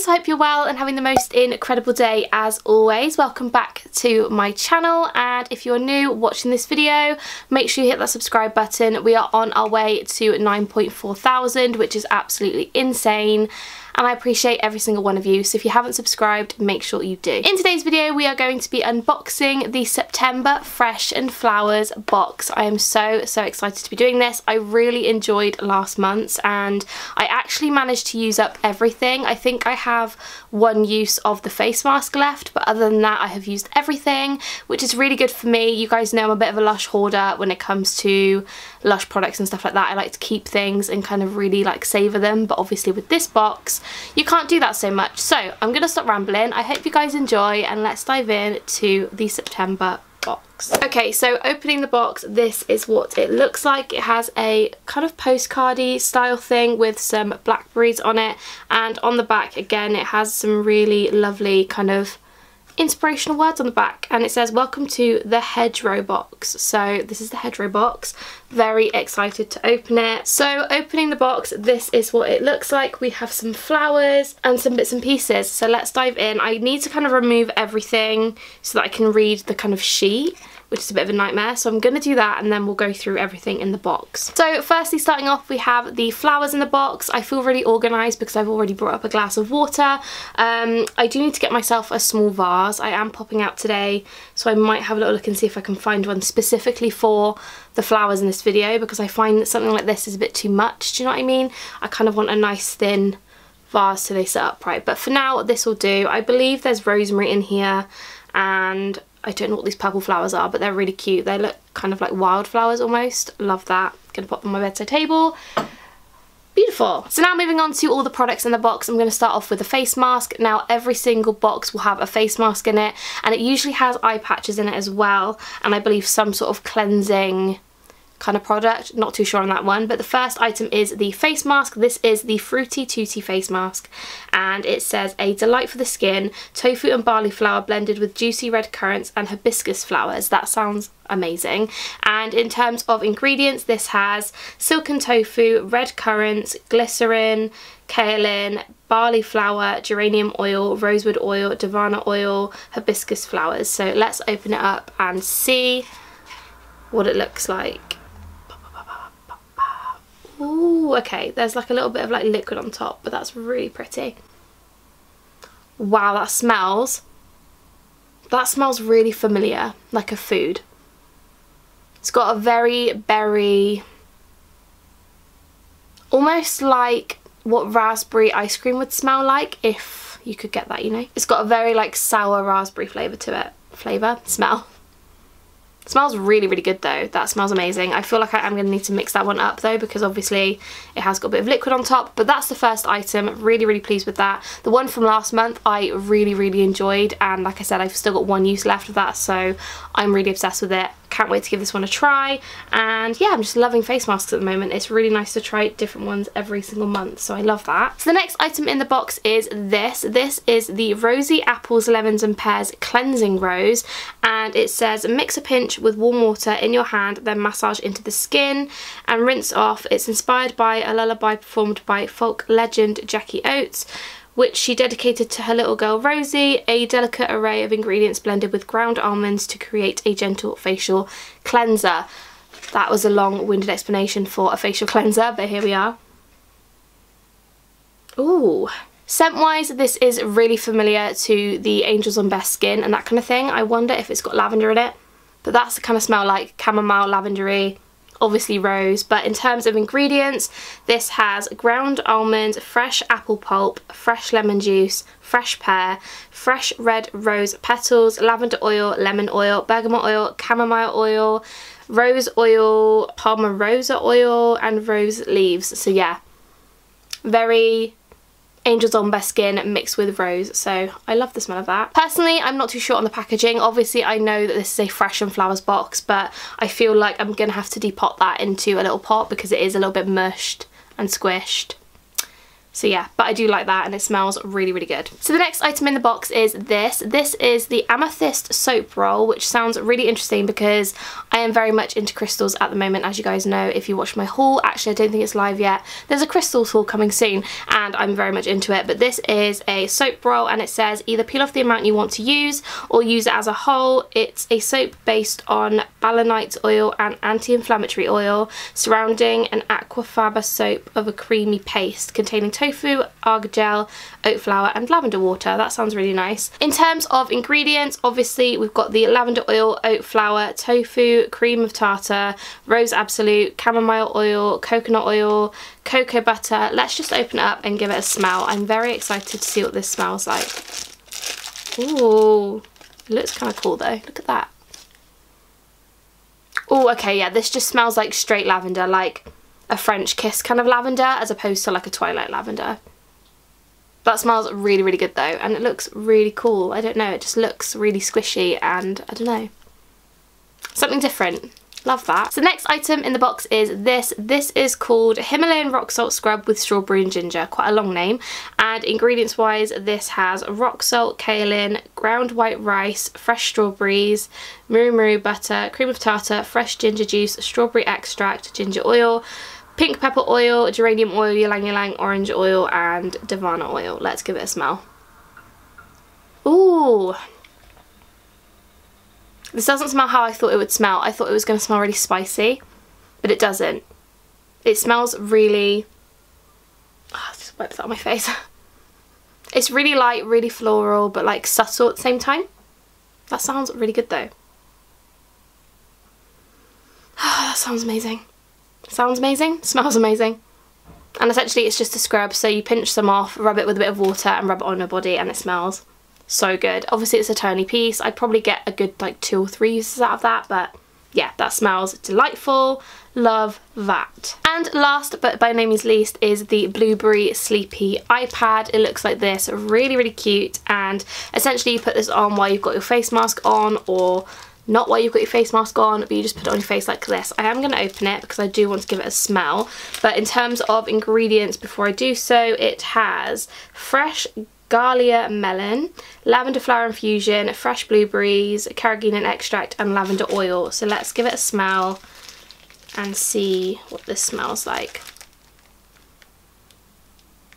guys, I hope you're well and having the most incredible day as always. Welcome back to my channel, and if you're new watching this video, make sure you hit that subscribe button. We are on our way to 9.4 thousand, which is absolutely insane. And I appreciate every single one of you, so if you haven't subscribed, make sure you do. In today's video, we are going to be unboxing the September Fresh and Flowers box. I am so excited to be doing this. I really enjoyed last month's, and I actually managed to use up everything. I think I have one use of the face mask left, but other than that, I have used everything, which is really good for me. You guys know I'm a bit of a LUSH hoarder when it comes to LUSH products and stuff like that. I like to keep things and kind of really like savour them, but obviously with this box, you can't do that so much. So I'm gonna stop rambling. I hope you guys enjoy, and let's dive in to the September box. Okay, so opening the box, this is what it looks like. It has a kind of postcardy style thing with some blackberries on it, and on the back again it has some really lovely kind of inspirational words on the back, and it says welcome to the hedgerow box. So this is the hedgerow box. Very excited to open it. So opening the box, this is what it looks like. We have some flowers and some bits and pieces, so let's dive in. I need to kind of remove everything so that I can read the kind of sheet, which is a bit of a nightmare, so I'm going to do that and then we'll go through everything in the box. So firstly, starting off, we have the flowers in the box. I feel really organised because I've already brought up a glass of water. I do need to get myself a small vase. I am popping out today, so I might have a little look and see if I can find one specifically for the flowers in this video, because I find that something like this is a bit too much, do you know what I mean? I kind of want a nice thin vase so they sit upright, but for now this will do. I believe there's rosemary in here, and I don't know what these purple flowers are, but they're really cute. They look kind of like wildflowers almost. Love that. Gonna pop them on my bedside table. Beautiful. So now moving on to all the products in the box, I'm going to start off with a face mask. Now every single box will have a face mask in it, and it usually has eye patches in it as well, and I believe some sort of cleansing kind of product, not too sure on that one. But the first item is the face mask. This is the Fruity Tooty face mask, and it says a delight for the skin, tofu and barley flour blended with juicy red currants and hibiscus flowers. That sounds amazing. And in terms of ingredients, this has silken tofu, red currants, glycerin, kaolin, barley flour, geranium oil, rosewood oil, davana oil, hibiscus flowers. So let's open it up and see what it looks like. Ooh, okay, there's like a little bit of like liquid on top, but that's really pretty. Wow, that smells really familiar, like a food. It's got a very berry, almost like what raspberry ice cream would smell like if you could get that, you know. It's got a very like sour raspberry flavour to it. Smell. It smells really good though. That smells amazing. I feel like I am going to need to mix that one up though, because obviously it has got a bit of liquid on top. But that's the first item. Really pleased with that. The one from last month I really enjoyed, and like I said, I've still got one use left of that, so I'm really obsessed with it. Can't wait to give this one a try. And yeah, I'm just loving face masks at the moment. It's really nice to try different ones every single month, so I love that. So the next item in the box is this. This is the Rosy Apples, Lemons and Pears Cleansing Rose, and it says mix a pinch with warm water in your hand, then massage into the skin and rinse off. It's inspired by a lullaby performed by folk legend Jackie Oates, which she dedicated to her little girl Rosie, a delicate array of ingredients blended with ground almonds to create a gentle facial cleanser. That was a long-winded explanation for a facial cleanser, but here we are. Ooh. Scent-wise, this is really familiar to the Angels on Best Skin and that kind of thing. I wonder if it's got lavender in it, but that's the kind of smell, like chamomile, lavendery, obviously rose. But in terms of ingredients, this has ground almonds, fresh apple pulp, fresh lemon juice, fresh pear, fresh red rose petals, lavender oil, lemon oil, bergamot oil, chamomile oil, rose oil, palmarosa oil and rose leaves. So yeah, very Angels on Best Skin mixed with rose, so I love the smell of that. Personally, I'm not too sure on the packaging. Obviously I know that this is a Fresh and Flowers box, but I feel like I'm gonna have to depot that into a little pot because it is a little bit mushed and squished. So yeah, but I do like that and it smells really, really good. So the next item in the box is this. This is the Amethyst Soap Roll, which sounds really interesting because I am very much into crystals at the moment, as you guys know if you watch my haul. Actually, I don't think it's live yet. There's a crystals haul coming soon and I'm very much into it. But this is a soap roll and it says either peel off the amount you want to use or use it as a whole. It's a soap based on balanite oil and anti-inflammatory oil surrounding an aquafaba soap of a creamy paste containing tofu, argan gel, oat flour and lavender water. That sounds really nice. In terms of ingredients, obviously we've got the lavender oil, oat flour, tofu, cream of tartar, rose absolute, chamomile oil, coconut oil, cocoa butter. Let's just open it up and give it a smell. I'm very excited to see what this smells like. Ooh, it looks kind of cool though. Look at that. Oh, okay, yeah, this just smells like straight lavender, like a French kiss kind of lavender as opposed to like a twilight lavender. That smells really, really good though, and it looks really cool. I don't know, it just looks really squishy and I don't know, something different. Love that. So the next item in the box is this. This is called Himalayan Rock Salt Scrub with Strawberry and Ginger. Quite a long name. And ingredients wise, this has rock salt, kaolin, ground white rice, fresh strawberries, muru butter, cream of tartar, fresh ginger juice, strawberry extract, ginger oil, pink pepper oil, geranium oil, ylang ylang, orange oil and davana oil. Let's give it a smell. Ooh. This doesn't smell how I thought it would smell. I thought it was going to smell really spicy, but it doesn't. It smells really... Oh, just wipe that on my face. It's really light, really floral, but like subtle at the same time. That sounds really good though. That sounds amazing. Sounds amazing, smells amazing. And essentially it's just a scrub, so you pinch some off, rub it with a bit of water and rub it on your body and it smells so good. Obviously it's a turny piece. I'd probably get a good like 2 or 3 uses out of that, but yeah, that smells delightful. Love that. And last but by no means least is the Blueberry Sleepy iPad. It looks like this, really, really cute, and essentially you put this on while you've got your face mask on, or not while you've got your face mask on, but you just put it on your face like this. I am going to open it because I do want to give it a smell, but in terms of ingredients before I do so, it has fresh Galia melon, lavender flower infusion, fresh blueberries, carrageenan extract and lavender oil. So let's give it a smell and see what this smells like.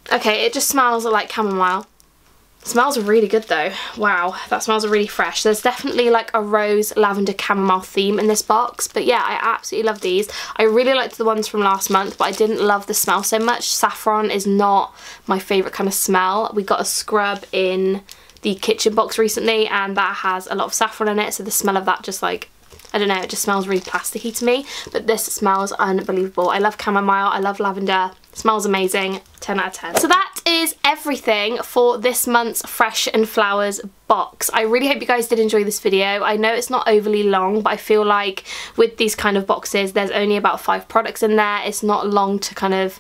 Okay, it just smells like chamomile. It smells really good though. Wow, that smells really fresh. There's definitely like a rose lavender chamomile theme in this box, but yeah, I absolutely love these. I really liked the ones from last month, but I didn't love the smell so much. Saffron is not my favourite kind of smell. We got a scrub in the kitchen box recently and that has a lot of saffron in it, so the smell of that just like, I don't know, it just smells really plasticky to me, but this smells unbelievable. I love chamomile, I love lavender, it smells amazing, 10 out of 10. So that is everything for this month's Fresh and Flowers box. I really hope you guys did enjoy this video. I know it's not overly long, but I feel like with these kind of boxes, there's only about 5 products in there. It's not long to kind of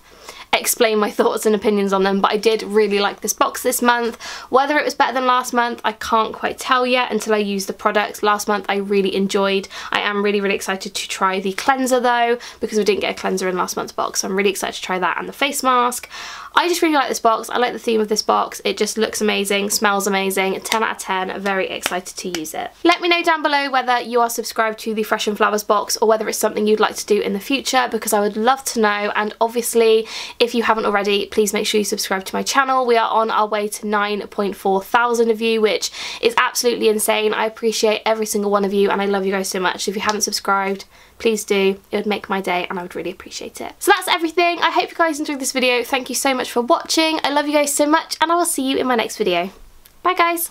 explain my thoughts and opinions on them, but I did really like this box this month. Whether it was better than last month, I can't quite tell yet until I use the products. Last month I really enjoyed. I am really, really excited to try the cleanser though, because we didn't get a cleanser in last month's box, so I'm really excited to try that and the face mask. I just really like this box. I like the theme of this box. It just looks amazing, smells amazing, 10 out of 10, very excited to use it. Let me know down below whether you are subscribed to the Fresh and Flowers box or whether it's something you'd like to do in the future, because I would love to know. And obviously, if you haven't already, please make sure you subscribe to my channel. We are on our way to 9.4 thousand of you, which is absolutely insane. I appreciate every single one of you and I love you guys so much. If you haven't subscribed, please do. It would make my day and I would really appreciate it. So that's everything. I hope you guys enjoyed this video. Thank you so much for watching. I love you guys so much and I will see you in my next video. Bye guys.